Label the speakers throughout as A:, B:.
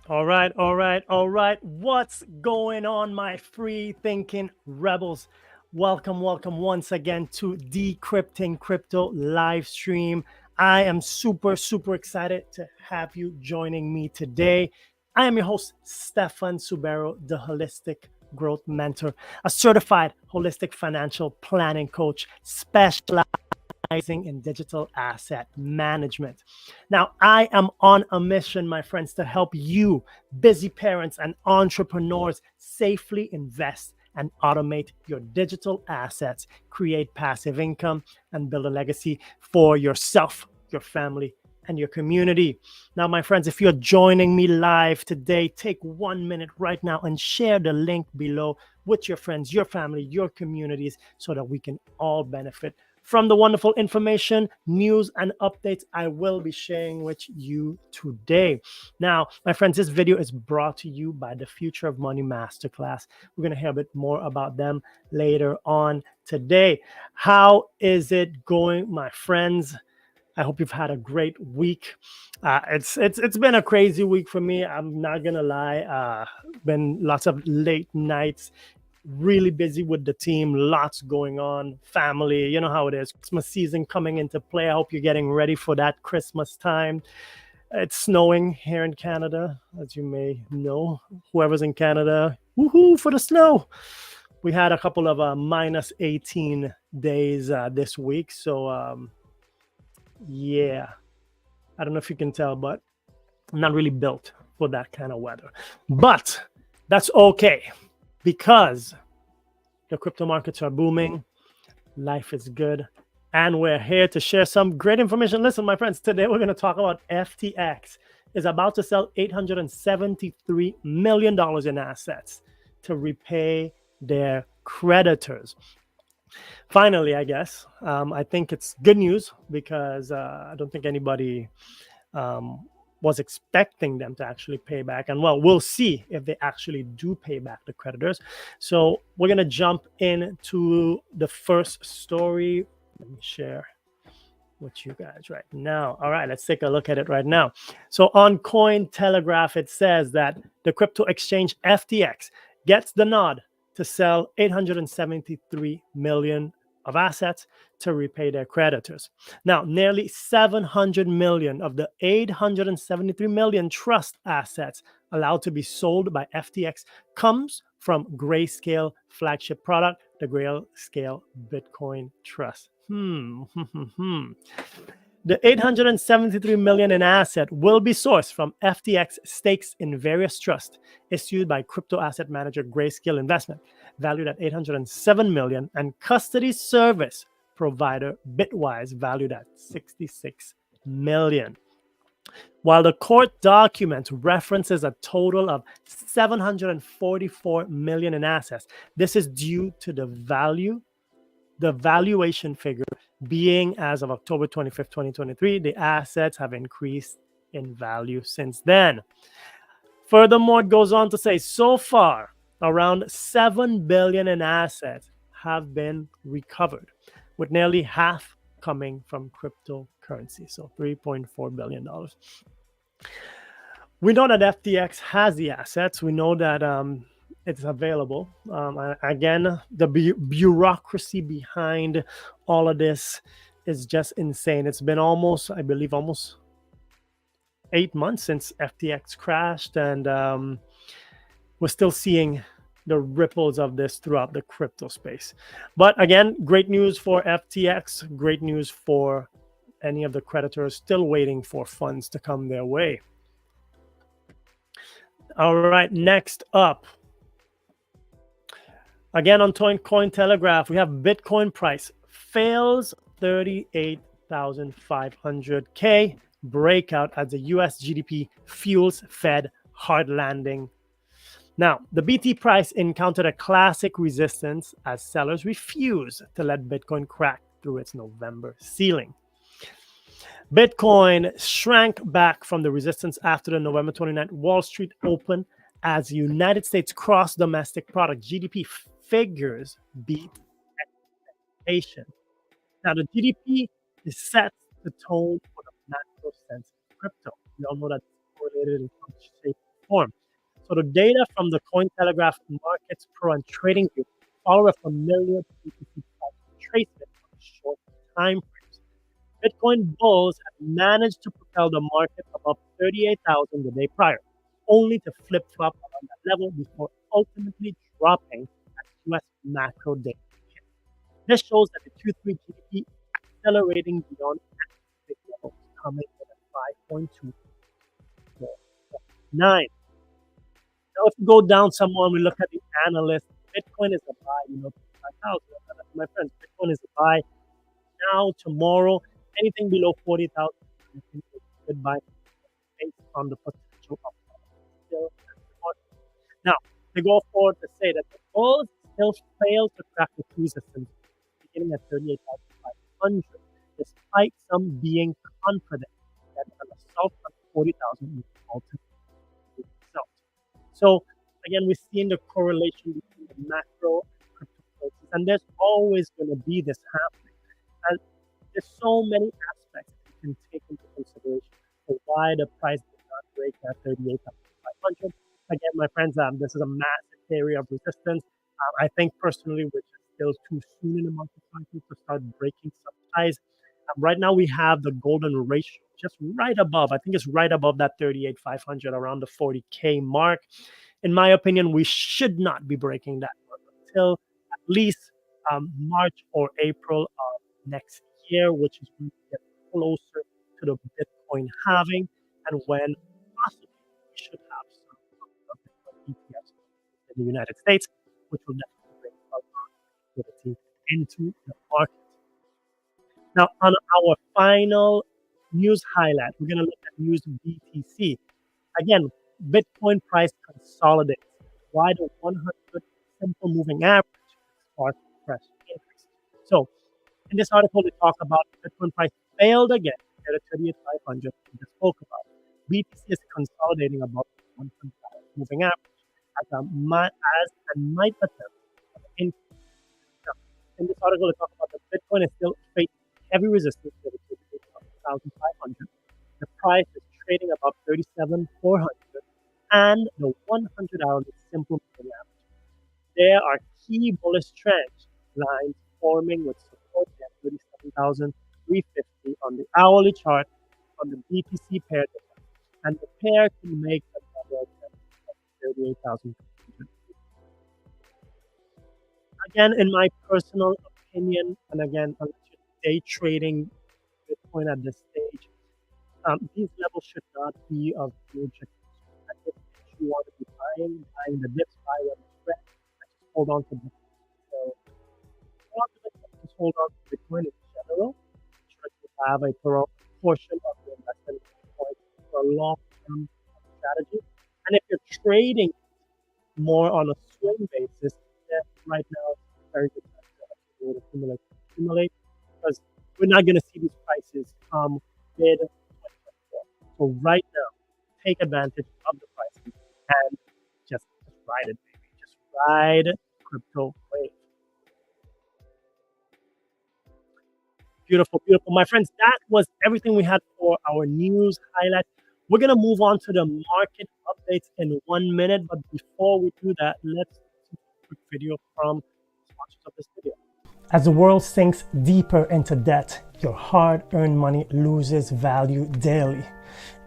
A: All right. What's going on, my free thinking rebels? Welcome once again to Decrypting Crypto live stream. I am super excited to have you joining me today. I am your host, Stefan Subero, the Holistic Growth Mentor, a certified holistic financial planning coach specialized in digital asset management. Now, I am on a mission, my friends, to help you, busy parents and entrepreneurs, safely invest and automate your digital assets, create passive income, and build a legacy for yourself, your family, and your community. Now, my friends, if you're joining me live today, take 1 minute right now and share the link below with your friends, your family, your communities, so that we can all benefit from the wonderful information, news, and updates I will be sharing with you today. Now, my friends, this video is brought to you by the Future of Money Masterclass. We're going to hear a bit more about them later on today. How is it going, my friends? I hope you've had a great week. It's been a crazy week for me. I'm not gonna lie. Been lots of late nights, really busy with the team, lots going on, family. You know how it is. Christmas season coming into play. I hope you're getting ready for that Christmas time. It's snowing here in Canada, as you may know. Whoever's in Canada, woohoo for the snow. We had a couple of minus 18 days this week. So, yeah, I don't know if you can tell, but I'm not really built for that kind of weather. But that's okay because the crypto markets are booming, life is good, and we're here to share some great information. Listen, my friends, today we're going to talk about FTX is about to sell $873 million in assets to repay their creditors. Finally, I guess, I think it's good news because I don't think anybody was expecting them to actually pay back. And well, we'll see if they actually do pay back the creditors. So we're going to jump into the first story. Let me share with you guys right now. All right, let's take a look at it right now. So on Cointelegraph, it says that the crypto exchange FTX gets the nod to sell 873 million of assets to repay their creditors. Now, nearly 700 million of the 873 million trust assets allowed to be sold by FTX comes from Grayscale flagship product, the Grayscale Bitcoin Trust. The 873 million in asset will be sourced from FTX stakes in various trusts issued by crypto asset manager Grayscale Investment, valued at 807 million, and custody service provider Bitwise, valued at 66 million. While the court document references a total of 744 million in assets, this is due to the valuation figure being as of October 25th, 2023. The assets have increased in value since then. Furthermore, it goes on to say, so far, around 7 billion in assets have been recovered, with nearly half coming from cryptocurrency, so $3.4 billion. We know that FTX has the assets. We know that it's available. Again, the bureaucracy behind all of this is just insane. It's been almost 8 months since FTX crashed, and we're still seeing the ripples of this throughout the crypto space. But again, great news for FTX, great news for any of the creditors still waiting for funds to come their way. All right, next up. Again, on Cointelegraph, we have Bitcoin price fails 38,500K. Breakout as the US GDP fuels Fed hard landing. Now, the BT price encountered a classic resistance as sellers refuse to let Bitcoin crack through its November ceiling. Bitcoin shrank back from the resistance after the November 29th Wall Street Open as United States gross domestic product GDP figures beat expectations. Now, the GDP is set the tone for the macro sense of crypto. We all know that it's correlated in some shape perform. So the data from the Cointelegraph Markets Pro and Trading View follow a familiar BTC price retracement on short time frames. Bitcoin bulls have managed to propel the market above 38,000 the day prior, only to flip-flop around that level before ultimately dropping as US macro data hit. This shows that the Q3 GDP accelerating beyond big levels, coming in at 5.249. Now, if we go down some more and we look at the analysts, Bitcoin is a buy, 5,000. My friends, Bitcoin is a buy now, tomorrow, anything below 40,000, I think it's a good buy based on the potential of still in the market. Now, they go forward to say that the bulls still failed to crack the key resistance beginning at 38,500, despite some being confident that an assault on 40,000 would ultimately result. So again, we're seeing the correlation between the macro and cryptocurrencies, and there's always going to be this happening. And there's so many aspects that you can take into consideration for why the price did not break that 38,500. Again, my friends, this is a massive area of resistance. I think personally, which is still too soon in the market cycle to start breaking some highs. Right now, we have the golden ratio just right above. I think it's right above that 38,500, around the 40K mark. In my opinion, we should not be breaking that mark until at least March or April of next year, which is when we get closer to the Bitcoin halving, and when possibly we should have some of the Bitcoin ETFs in the United States, which will definitely bring a lot of liquidity into the market. Now, on our final news highlight, we're going to look at news BTC. Again, Bitcoin price consolidates. Why the 100 simple moving average sparked fresh increase? So, in this article, they talk about Bitcoin price failed again at 38,500. We just spoke about. BTC is consolidating above the 100 moving average as might attempt an increase. Now, in this article, they talk about that Bitcoin is still facing heavy resistance to the 1,500. The price is trading above 37,400 and the 100-hourly simple moving average. There are key bullish trend lines forming with support at 37,350 on the hourly chart on the BTC pair, and the pair can make another attempt at 38,000. Again, in my personal opinion, and again, day trading Bitcoin at this stage, these levels should not be of huge concern. At this stage, you want to be buying the dips, buy when it's spread, and just hold on to Bitcoin. So, just hold on to Bitcoin in general. Try to have a portion of your investment in Bitcoin for a long-term strategy. And if you're trading more on a swing basis, then right now it's a very good time to accumulate, because we're not going to see these prices come mid 2024. So right now, take advantage of the prices and just ride it, baby. Just ride crypto wave. Beautiful, beautiful. My friends, that was everything we had for our news highlight. We're going to move on to the market updates in 1 minute. But before we do that, let's see a quick video from the sponsors of this video. As the world sinks deeper into debt, your hard-earned money loses value daily.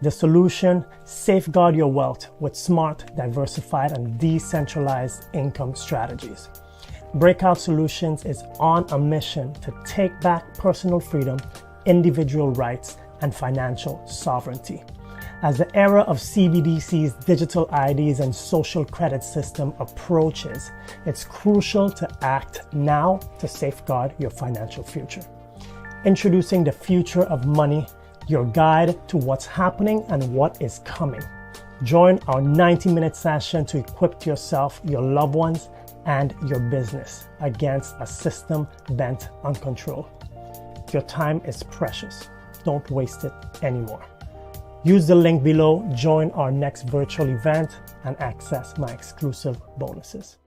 A: The solution: safeguard your wealth with smart, diversified, and decentralized income strategies. Breakout Solutions is on a mission to take back personal freedom, individual rights, and financial sovereignty. As the era of CBDCs, digital IDs, and social credit system approaches, it's crucial to act now to safeguard your financial future. Introducing the Future of Money, your guide to what's happening and what is coming. Join our 90-minute session to equip yourself, your loved ones, and your business against a system bent on control. Your time is precious. Don't waste it anymore. Use the link below, join our next virtual event, and access my exclusive bonuses.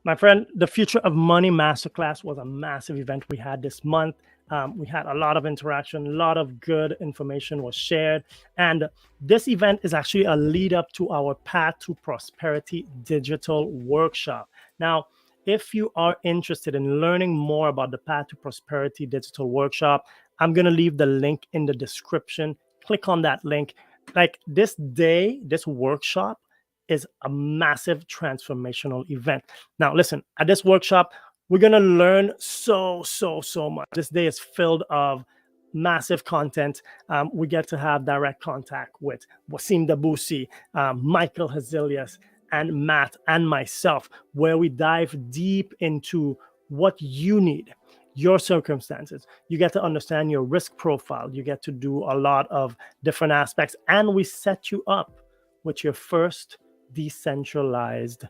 A: My friend, the Future of Money Masterclass was a massive event we had this month. We had a lot of interaction, a lot of good information was shared. And this event is actually a lead up to our Path to Prosperity digital workshop. Now, if you are interested in learning more about the Path to Prosperity digital workshop, I'm going to leave the link in the description. Click on that link. Like this day, this workshop is a massive transformational event. Now, listen, at this workshop, we're going to learn so much. This day is filled of massive content. We get to have direct contact with Wasim Dabusi, Michael Hazilius, and Matt and myself, where we dive deep into what you need, your circumstances. You get to understand your risk profile. You get to do a lot of different aspects, and we set you up with your first decentralized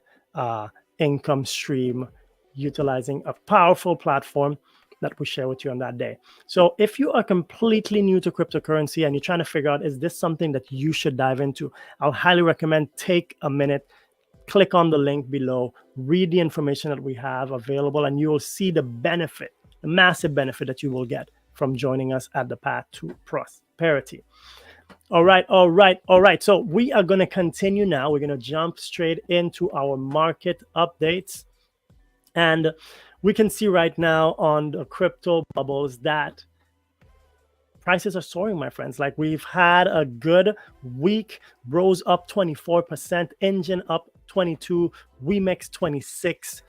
A: income stream, utilizing a powerful platform that we share with you on that day. So if you are completely new to cryptocurrency and you're trying to figure out, is this something that you should dive into? I'll highly recommend take a minute, click on the link below, read the information that we have available, and you will see the benefit, the massive benefit that you will get from joining us at the Path to Prosperity. All right. So we are going to continue now. We're going to jump straight into our market updates. And we can see right now on the crypto bubbles that prices are soaring, my friends. Like, we've had a good week. Rose up 24%, Engine up 22, Remix 26,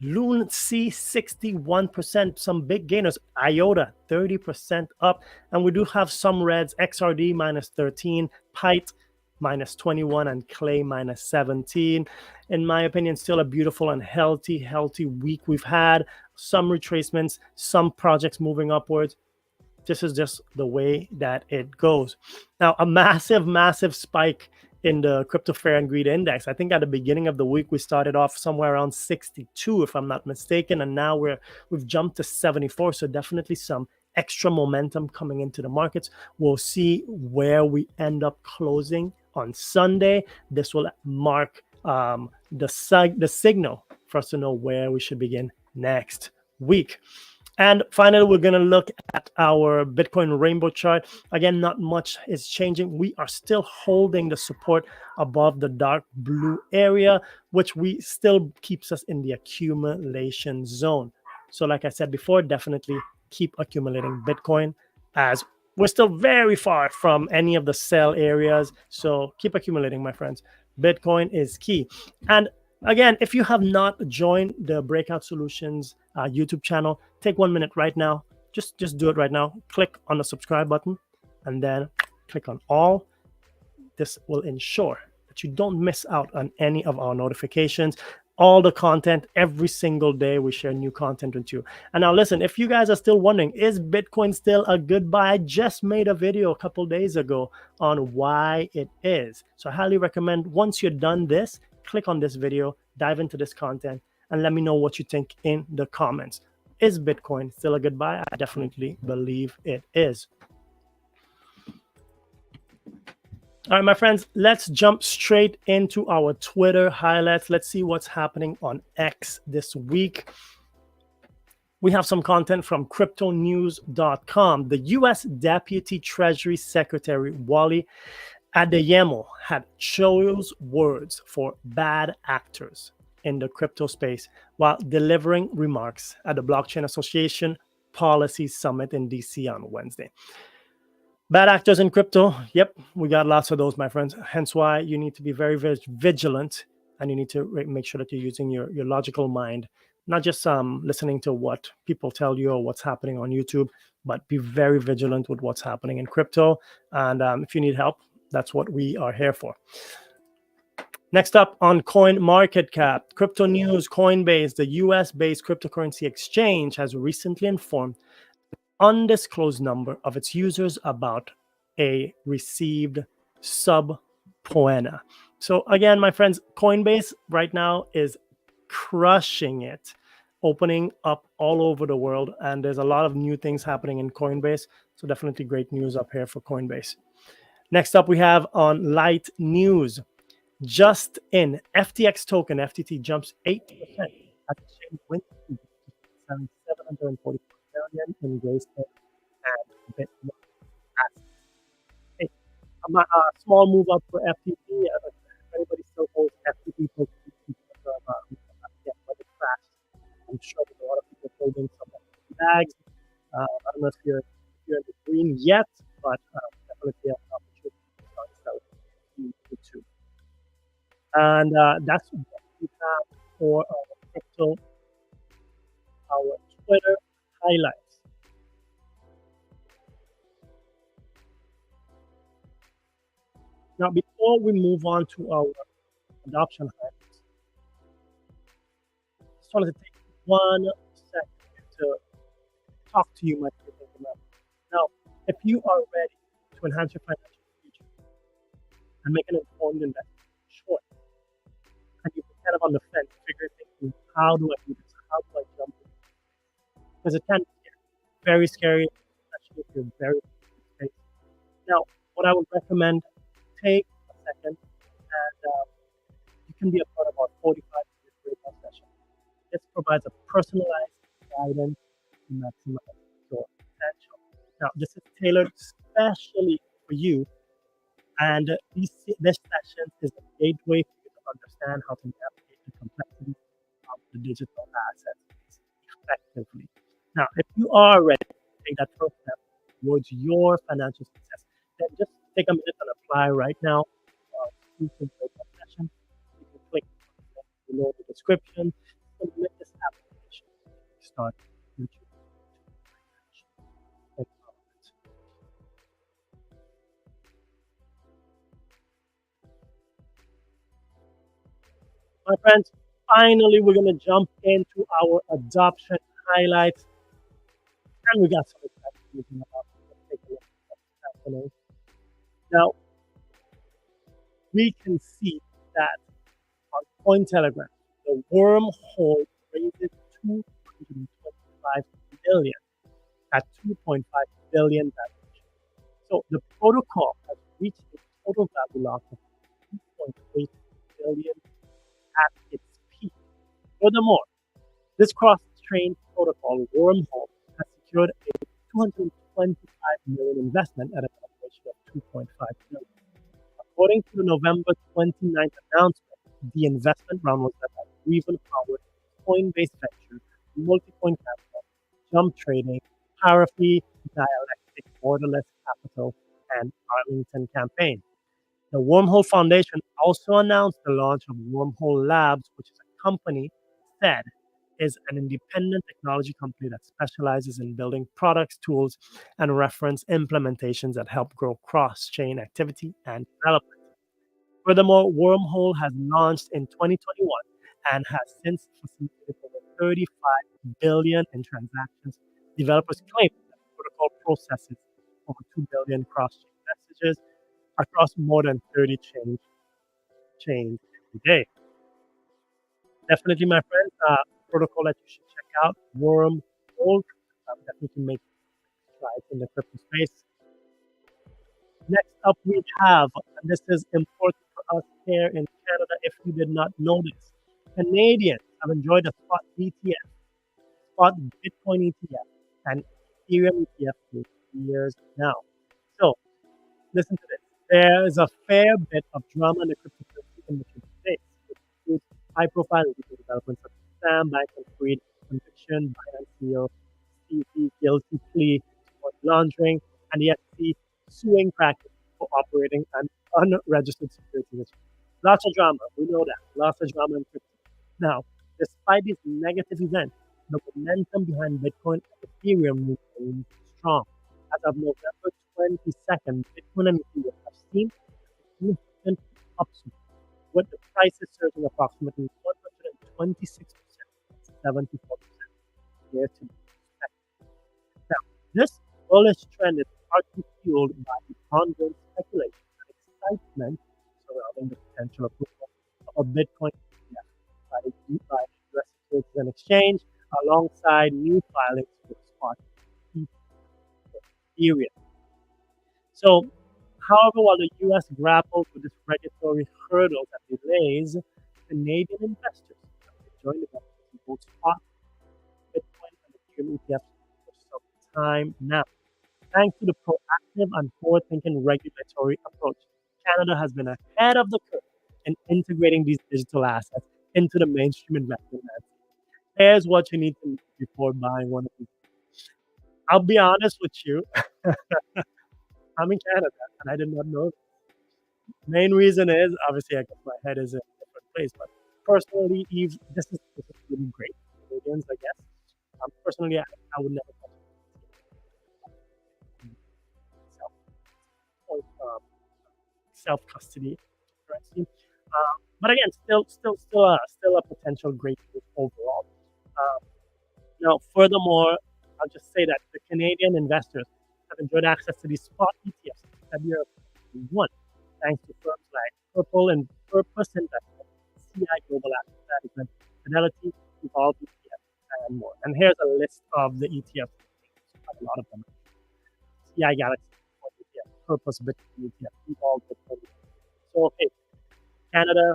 A: Loon C 61%, some big gainers, IOTA 30% up, and we do have some reds, XRD minus 13, Pite minus 21, and Clay minus 17. In my opinion, still a beautiful and healthy week. We've had some retracements, some projects moving upwards. This is just the way that it goes. Now, a massive spike in the crypto fear and greed index. I think at the beginning of the week we started off somewhere around 62, if I'm not mistaken, and now we've jumped to 74. So definitely some extra momentum coming into the markets. We'll see where we end up closing on Sunday. This will mark the signal for us to know where we should begin next week. And finally, we're going to look at our Bitcoin rainbow chart. Again, not much is changing. We are still holding the support above the dark blue area, which we still keeps us in the accumulation zone. So like I said before, definitely keep accumulating Bitcoin, as we're still very far from any of the sell areas. So keep accumulating, my friends. Bitcoin is key. And again, if you have not joined the Breakout Solutions YouTube channel, take 1 minute right now. Just do it right now. Click on the subscribe button and then click on all. This will ensure that you don't miss out on any of our notifications. All the content, every single day we share new content with you. And now listen, if you guys are still wondering, is Bitcoin still a good buy? I just made a video a couple days ago on why it is. So I highly recommend, once you're done this, click on this video, dive into this content, and let me know what you think in the comments. Is Bitcoin still a good buy? I definitely believe it is. All right, my friends, let's jump straight into our Twitter highlights. Let's see what's happening on X this week. We have some content from cryptonews.com. The US Deputy Treasury Secretary Wally Adeyemo had chose words for bad actors in the crypto space while delivering remarks at the Blockchain Association Policy Summit in DC on Wednesday. Bad actors in crypto, yep, we got lots of those, my friends. Hence why you need to be very, very vigilant, and you need to make sure that you're using your logical mind, not just listening to what people tell you or what's happening on YouTube, but be very vigilant with what's happening in crypto. And if you need help, that's what we are here for. Next up on CoinMarketCap, crypto news, Coinbase, the US-based cryptocurrency exchange, has recently informed undisclosed number of its users about a received subpoena. So again, my friends, Coinbase right now is crushing it, opening up all over the world, and there's a lot of new things happening in Coinbase. So definitely great news up here for Coinbase. Next up, we have on Light News, just in FTX token, FTT jumps 8% at the exchange, went to 740 million in Grayscale and Bitcoin assets. Hey, a small move up for FTT. If anybody still holds FTT tokens, yeah, when it crashed, I'm sure there's a lot of people holding some FTT bags. I don't know if you're in the green yet, but definitely an opportunity to start selling too. And that's what we have for our crypto, our Twitter highlights. Now, before we move on to our adoption highlights, I just wanted to take 1 second to talk to you, my Freethinking Rebels. Now, if you are ready to enhance your financial future and make an informed investment, sure, and you're kind of on the fence, thinking, how do I do this? How do I jump in? Because it can be scary, very scary, especially if you're very space. Now, what I would recommend, take a second and you can be a part of our 45-minute breakout session. This provides a personalized guidance to maximize your potential. Now, this is tailored especially for you, and this session is a gateway for you to understand how to navigate the complexity of the digital assets effectively. Now, if you are ready to take that first step towards your financial success, then just take a minute and apply right now to our exclusive breakout session. You can click below the description and make this application start future financial empowerment. My friends, finally we're going to jump into our adoption highlights, and we got some exciting news about it. Let's take a look at what's happening. Now, we can see that on Cointelegraph, the Wormhole raises 225 million at 2.5 billion valuation. So the protocol has reached a total value lock of 2.8 billion at its peak. Furthermore, this cross-chain protocol, Wormhole, has secured a 225 million investment at a valuation of 2.5 billion. According to the November 29th announcement, the investment round was led by Breathing Power, Coinbase Venture, Multicoin Capital, Jump Trading, Parafy, Dialectic, Borderless Capital, and Arlington Campaign. The Wormhole Foundation also announced the launch of Wormhole Labs, which is a company that is an independent technology company that specializes in building products, tools, and reference implementations that help grow cross-chain activity and development. Furthermore, Wormhole has launched in 2021 and has since facilitated over 35 billion in transactions. Developers claim that the protocol processes over 2 billion cross-chain messages across more than 30 chains every day. Definitely, my friends, protocol that you should check out, Wormhole. Definitely make strides in the crypto space. Next up, we have, and this is important for us here in Canada if you did not know this, Canadians have enjoyed a spot ETF, spot Bitcoin ETF, and Ethereum ETF for years now. So, listen to this. There is a fair bit of drama in the cryptocurrency industry today, which includes high-profile legal developments such as Sam Bankman-Fried conviction, Binance CEO, CZ guilty plea, for laundering, and the SEC suing practice for operating an unregistered securities. Lots of drama. We know that. Lots of drama in crypto. Now, despite these negative events, the momentum behind Bitcoin and Ethereum remains strong. As of November 22nd, Bitcoin and Ethereum have seen a significant upswing, with the prices surging approximately 126%, 74% year to date. Now, this bullish trend is partly fueled by the ongoing speculation and excitement surrounding the potential approval of a Bitcoin ETF by the US Securities and Exchange, alongside new filings for spot Ethereum. So, however, while the US grapples with this regulatory hurdles and delays, Canadian investors have enjoyed the benefits of both spot Bitcoin and Ethereum ETFs for some time now. Thanks to the proactive and forward-thinking regulatory approach, Canada has been ahead of the curve in integrating these digital assets into the mainstream investment landscape. Here's what you need to know before buying one of these. I'll be honest with you, I'm in Canada and I did not know. Main reason is obviously I guess my head is in a different place, but personally, Eve, this is really great for Canadians, I guess. Personally, I would never touch self um, self custody currency. But again, still a potential great move overall. Um, Now, furthermore, I'll just say that the Canadian investors have enjoyed access to these spot ETFs in February of 2021, thanks to firms like Purple and Purpose Investment, CI Global Asset Management, Fidelity, Evolve ETF, and more. And here's a list of the ETFs. A lot of them. CI Galaxy ETF, Purpose Bitcoin ETF, Evolve Bitcoin ETF. So, hey, Canada,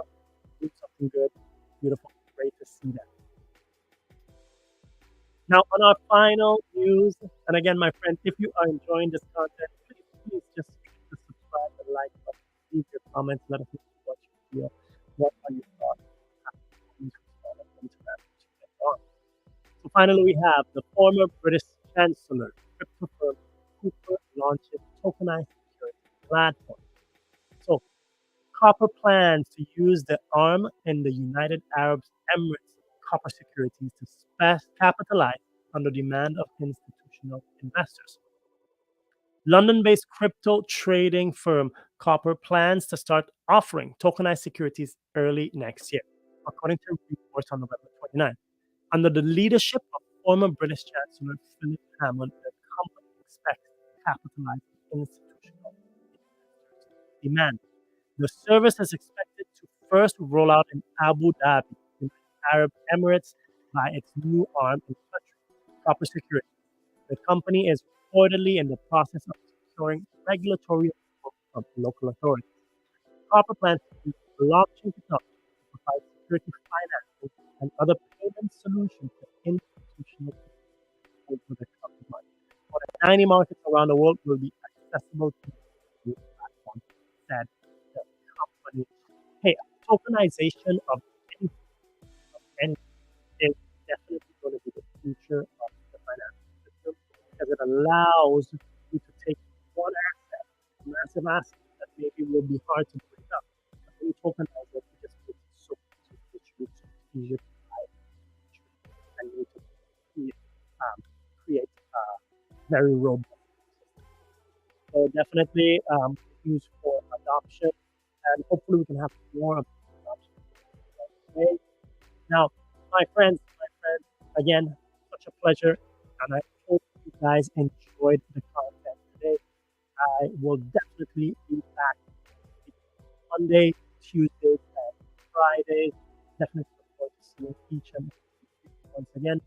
A: do something good, beautiful, great to see that. Now, on our final news, and again, my friend, if you are enjoying this content, please just hit the subscribe and like button. Leave your comments. Let us know what you feel. What are your thoughts? So finally, we have the former British Chancellor, crypto firm Cooper, launches tokenized security platform. So Copper plans to use the arm in the United Arab Emirates Copper Securities to capitalize on the demand of institutional investors. London-based crypto trading firm Copper plans to start offering tokenized securities early next year, according to reports on November 29. Under the leadership of former British Chancellor Philip Hammond, the company expects to capitalize on institutional investors' demand. The service is expected to first roll out in Abu Dhabi, in the Arab Emirates, by its new arm in the country, Copper Security. The company is reportedly in the process of securing regulatory approval from local authorities. Copper plans to use blockchain technology to provide security financing and other payment solutions to institutional investors over the coming months. More than 90 markets around the world will be accessible to the platform, said the company. Hey, tokenization of any is definitely going to be the future of the financial system because it allows you to take one asset, a massive asset that maybe will be hard to break up. But when you tokenize it, you just make it so easier to buy and you need to create a very robust system. So definitely used for adoption, and hopefully we can have more of adoption. Okay. Now, my friends, again, such a pleasure, and I hope you guys enjoyed the content today. I will definitely be back Monday, Tuesdays, and Fridays. Definitely look forward to seeing each and every once again.